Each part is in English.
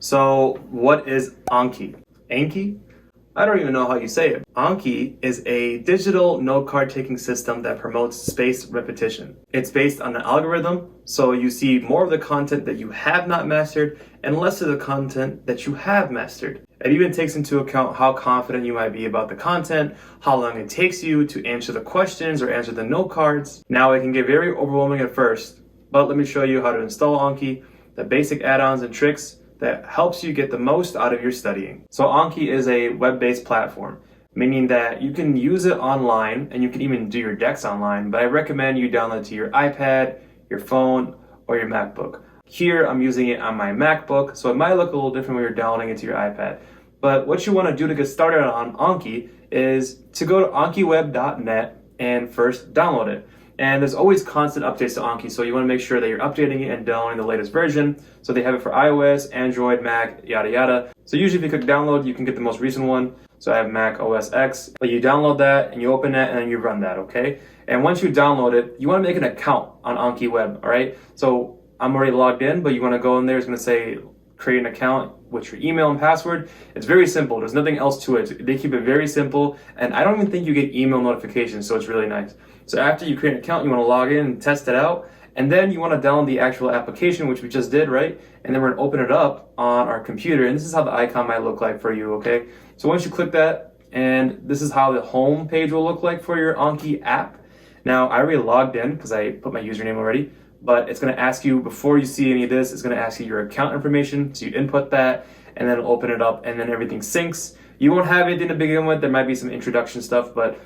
So what is Anki? Anki? I don't even know how you say it. Anki is a digital note card taking system that promotes spaced repetition. It's based on an algorithm, so you see more of the content that you have not mastered and less of the content that you have mastered. It even takes into account how confident you might be about the content, how long it takes you to answer the questions or answer the note cards. Now it can get very overwhelming at first, but let me show you how to install Anki, the basic add-ons and tricks that helps you get the most out of your studying. So Anki is a web-based platform, meaning that you can use it online and you can even do your decks online, but I recommend you download it to your iPad, your phone, or your MacBook. Here I'm using it on my MacBook, so it might look a little different when you're downloading it to your iPad. But what you want to do to get started on Anki is to go to ankiweb.net and first download it. And there's always constant updates to Anki, so you want to make sure that you're updating it and downloading the latest version. So they have it for iOS, Android, Mac, yada yada. So usually if you click download, you can get the most recent one. So I have Mac OS X. But you download that and you open that and then you run that, okay? And once you download it, you want to make an account on Anki Web, all right? So I'm already logged in, but you want to go in there. It's going to say create an account with your email and password. It's very simple. There's nothing else to it. They keep it very simple, and I don't even think you get email notifications, so it's really nice. So after you create an account, you want to log in and test it out, and then you want to download the actual application, which we just did, right? And then we're going to open it up on our computer, and this is how the icon might look like for you, okay? So once you click that, and this is how the home page will look like for your Anki app. Now, I already logged in because I put my username already, but it's going to ask you, before you see any of this, it's going to ask you your account information, so you input that, and then it'll open it up, and then everything syncs. You won't have anything to begin with. There might be some introduction stuff, but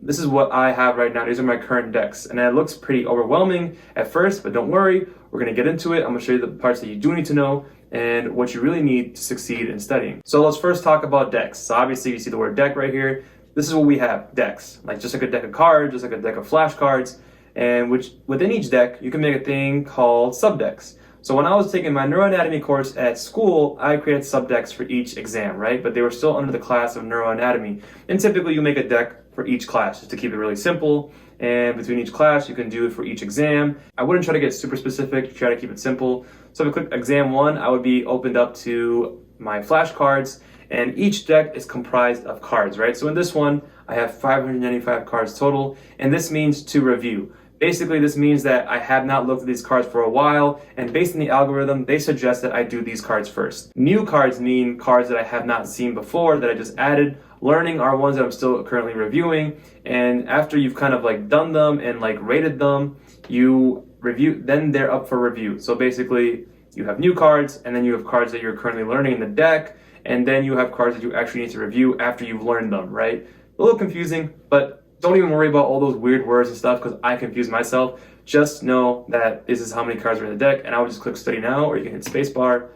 this is what I have right now. These are my current decks, and it looks pretty overwhelming at first, but don't worry. We're going to get into it. I'm going to show you the parts that you do need to know and what you really need to succeed in studying. So let's first talk about decks. So obviously you see the word deck right here. This is what we have, decks. Like just like a deck of cards, just like a deck of flashcards. And within each deck, you can make a thing called subdecks. So when I was taking my neuroanatomy course at school, I created subdecks for each exam, right? But they were still under the class of neuroanatomy. And typically you make a deck for each class just to keep it really simple. And between each class, you can do it for each exam. I wouldn't try to get super specific, try to keep it simple. So if I click exam 1, I would be opened up to my flashcards, and each deck is comprised of cards, right? So in this one, I have 595 cards total, and this means to review. Basically, this means that I have not looked at these cards for a while, and based on the algorithm, they suggest that I do these cards first. New cards mean cards that I have not seen before, that I just added. Learning are ones that I'm still currently reviewing, and after you've kind of like done them and like rated them, you review, then they're up for review. So basically, you have new cards, and then you have cards that you're currently learning in the deck, and then you have cards that you actually need to review after you've learned them, right? A little confusing, but don't even worry about all those weird words and stuff because I confuse myself. Just know that this is how many cards are in the deck, and I would just click study now, or you can hit spacebar.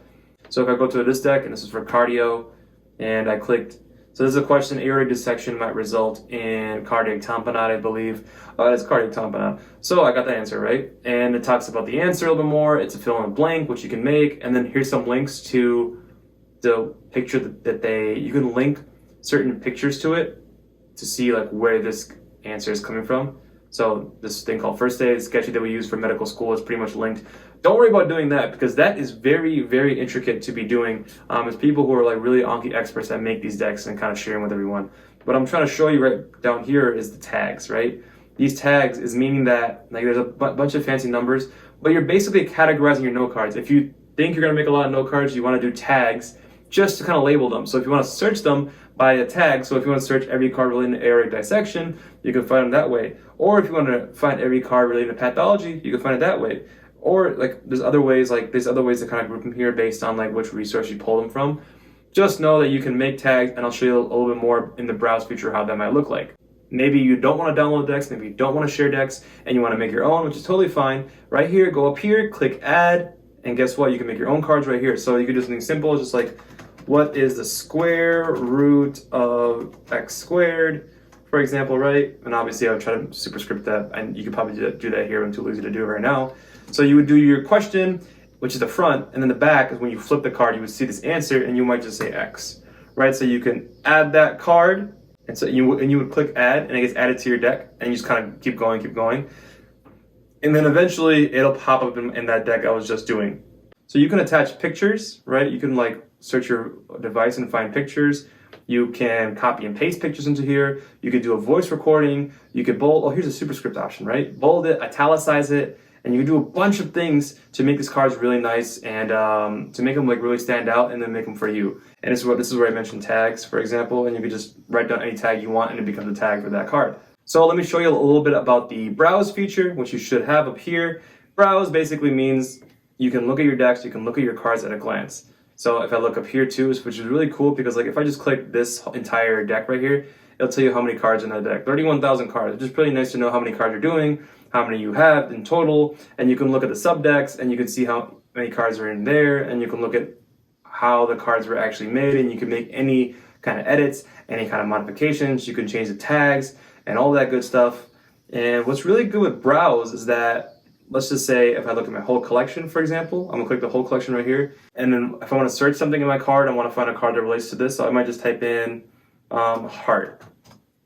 So if I go to this deck, and this is for cardio, and I clicked, so this is a question, aortic dissection might result in cardiac tamponade, I believe. It's cardiac tamponade. So I got the answer, right? And it talks about the answer a little bit more. It's a fill in the blank, which you can make, and then here's some links to the picture that you can link certain pictures to it to see like where this answer is coming from. So this thing called First Aid Sketchy that we use for medical school is pretty much linked. Don't worry about doing that because that is very, very intricate to be doing. It's people who are like really Anki experts that make these decks and kind of share them with everyone. What I'm trying to show you right down here is the tags, right? These tags is meaning that like there's a bunch of fancy numbers, but you're basically categorizing your note cards. If you think you're gonna make a lot of note cards, you wanna do tags just to kind of label them. So if you want to search them by a tag, so if you want to search every card related to aortic dissection, you can find them that way. Or if you want to find every card related to pathology, you can find it that way. Or like there's other ways to kind of group them here based on like which resource you pull them from. Just know that you can make tags, and I'll show you a little bit more in the browse feature how that might look like. Maybe you don't want to download decks, maybe you don't want to share decks, and you want to make your own, which is totally fine. Right here, go up here, click add, and guess what? You can make your own cards right here. So you could do something simple, just like, what is the square root of x squared, for example, right? And obviously I would try to superscript that, and you could probably do that here. I'm too lazy to do it right now. So you would do your question, which is the front, and then the back is when you flip the card, you would see this answer, and you might just say x, right? So you can add that card, and so you would click add, and it gets added to your deck, and you just kind of keep going. And then eventually it'll pop up in that deck I was just doing. So you can attach pictures, right? You can like search your device and find pictures. You can copy and paste pictures into here. You could do a voice recording. You could bold. Oh, here's a superscript option, right? Bold it, italicize it, and you can do a bunch of things to make these cards really nice and to make them like really stand out and then make them for you. And this is where I mentioned tags, for example, and you can just write down any tag you want and it becomes a tag for that card. So let me show you a little bit about the browse feature, which you should have up here. Browse basically means you can look at your decks, you can look at your cards at a glance. So if I look up here too, which is really cool because like if I just click this entire deck right here, it'll tell you how many cards in the deck. 31,000 cards. It's just really nice to know how many cards you're doing, how many you have in total, and you can look at the sub decks and you can see how many cards are in there, and you can look at how the cards were actually made, and you can make any kind of edits, any kind of modifications. You can change the tags and all that good stuff. And what's really good with Browse is that, let's just say if I look at my whole collection, for example, I'm gonna click the whole collection right here. And then if I wanna search something in my card, I wanna find a card that relates to this. So I might just type in heart,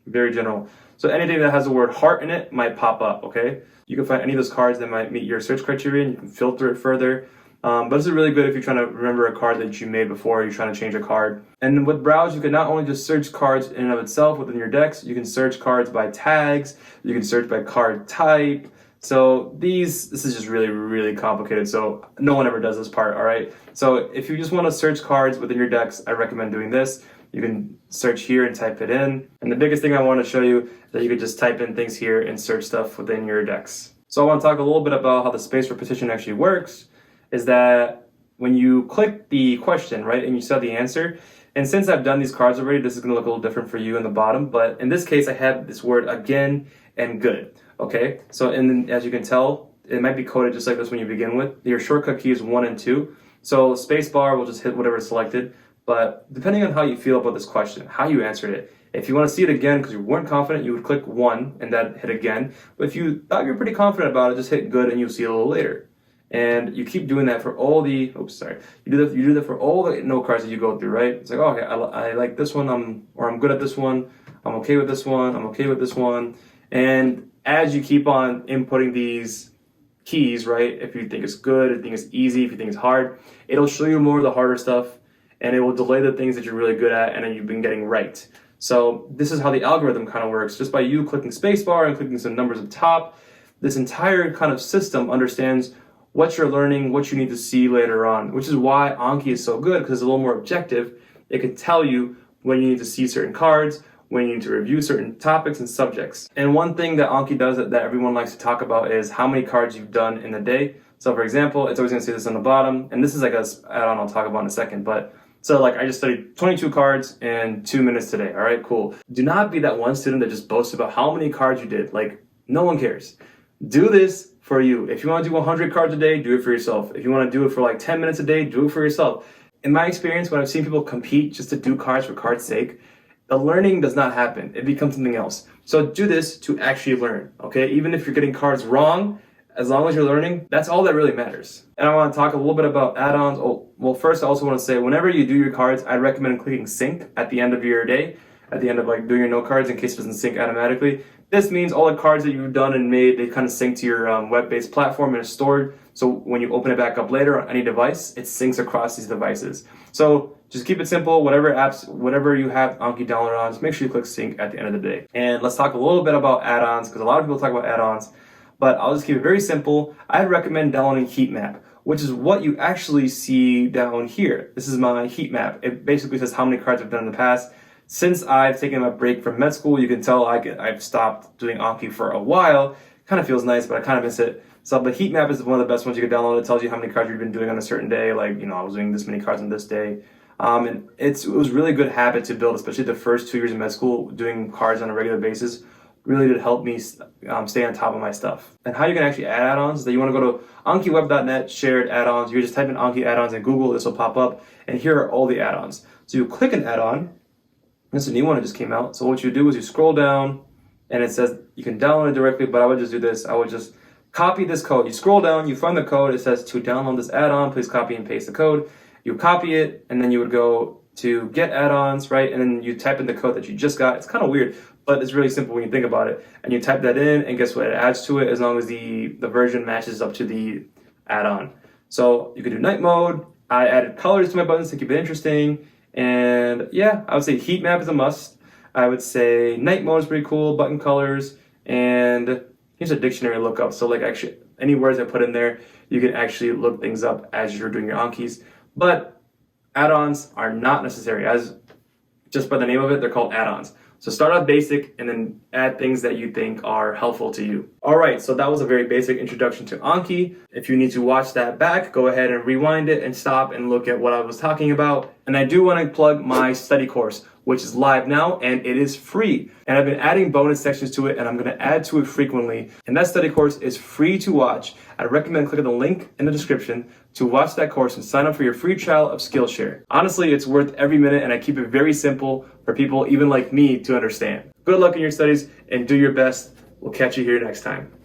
very general. So anything that has the word heart in it might pop up, okay? You can find any of those cards that might meet your search criteria and you can filter it further. But this is really good if you're trying to remember a card that you made before, you're trying to change a card. And with Browse, you can not only just search cards in and of itself within your decks, you can search cards by tags, you can search by card type. So this is just really, really complicated. So no one ever does this part, all right? So if you just want to search cards within your decks, I recommend doing this. You can search here and type it in. And the biggest thing I want to show you is that you could just type in things here and search stuff within your decks. So I want to talk a little bit about how the space repetition actually works, is that when you click the question, right, and you saw the answer, and since I've done these cards already, this is going to look a little different for you in the bottom, but in this case, I have this word again and good, okay? So as you can tell, it might be coded just like this when you begin with. Your shortcut key is 1 and 2. So spacebar will just hit whatever is selected, but depending on how you feel about this question, how you answered it, if you want to see it again because you weren't confident, you would click 1 and that hit again. But if you thought you were pretty confident about it, just hit good and you'll see it a little later. And you keep doing that for all the, you do that for all the note cards that you go through, right? It's like, oh, okay, I like this one, I'm good at this one, I'm okay with this one, I'm okay with this one. And as you keep on inputting these keys, right, if you think it's good, if you think it's easy, if you think it's hard, it'll show you more of the harder stuff and it will delay the things that you're really good at and then you've been getting right. So this is how the algorithm kind of works. Just by you clicking spacebar and clicking some numbers at the top, this entire kind of system understands what you're learning, what you need to see later on, which is why Anki is so good, because it's a little more objective. It can tell you when you need to see certain cards, when you need to review certain topics and subjects. And one thing that Anki does that everyone likes to talk about is how many cards you've done in a day. So for example, it's always going to say this on the bottom, and this is like a add-on I'll talk about in a second, but so like I just studied 22 cards in 2 minutes today. All right, cool. Do not be that one student that just boasts about how many cards you did. Like, no one cares. Do this for you. If you want to do 100 cards a day, do it for yourself. If you want to do it for like 10 minutes a day, do it for yourself. In my experience, when I've seen people compete just to do cards for cards' sake, the learning does not happen. It becomes something else. So do this to actually learn, okay? Even if you're getting cards wrong, as long as you're learning, that's all that really matters. And I want to talk a little bit about add-ons. Oh, well, first I also want to say, whenever you do your cards, I recommend clicking sync at the end of your day, at the end of like doing your note cards in case it doesn't sync automatically. This means all the cards that you've done and made, they kind of sync to your web-based platform and it's stored. So when you open it back up later on any device, it syncs across these devices. So just keep it simple. Whatever apps, whatever you have Anki downloaded on, just make sure you click sync at the end of the day. And let's talk a little bit about add-ons, because a lot of people talk about add-ons, but I'll just keep it very simple. I recommend downloading Heatmap, which is what you actually see down here. This is my heat map. It basically says how many cards I've done in the past. Since I've taken a break from med school, you can tell I've stopped doing Anki for a while. Kind of feels nice, but I kind of miss it. So the heat map is one of the best ones you can download. It tells you how many cards you've been doing on a certain day. Like, I was doing this many cards on this day. And it was really good habit to build, especially the first 2 years of med school, doing cards on a regular basis. Really did help me stay on top of my stuff. And how you can actually add add-ons is that you want to go to ankiweb.net, shared add-ons. You just type in Anki add-ons in Google, this will pop up. And here are all the add-ons. So you click an add-on. This is a new one that just came out. So what you do is you scroll down and it says you can download it directly, but I would just do this. I would just copy this code. You scroll down, you find the code. It says to download this add-on, please copy and paste the code. You copy it, and then you would go to get add-ons, right? And then you type in the code that you just got. It's kind of weird, but it's really simple when you think about it. And you type that in, and guess what? It adds to it as long as the version matches up to the add-on. So you can do night mode. I added colors to my buttons to keep it interesting. And yeah, I would say heat map is a must. I would say night mode is pretty cool, button colors, and here's a dictionary lookup. So like actually any words I put in there, you can actually look things up as you're doing your Ankis. But add-ons are not necessary. As just by the name of it, they're called add-ons. So start off basic and then add things that you think are helpful to you. All right, so that was a very basic introduction to Anki. If you need to watch that back, go ahead and rewind it and stop and look at what I was talking about. And I do want to plug my study course, which is live now and it is free. And I've been adding bonus sections to it and I'm going to add to it frequently. And that study course is free to watch. I recommend clicking the link in the description to watch that course and sign up for your free trial of Skillshare. Honestly, it's worth every minute and I keep it very simple for people even like me to understand. Good luck in your studies and do your best. We'll catch you here next time.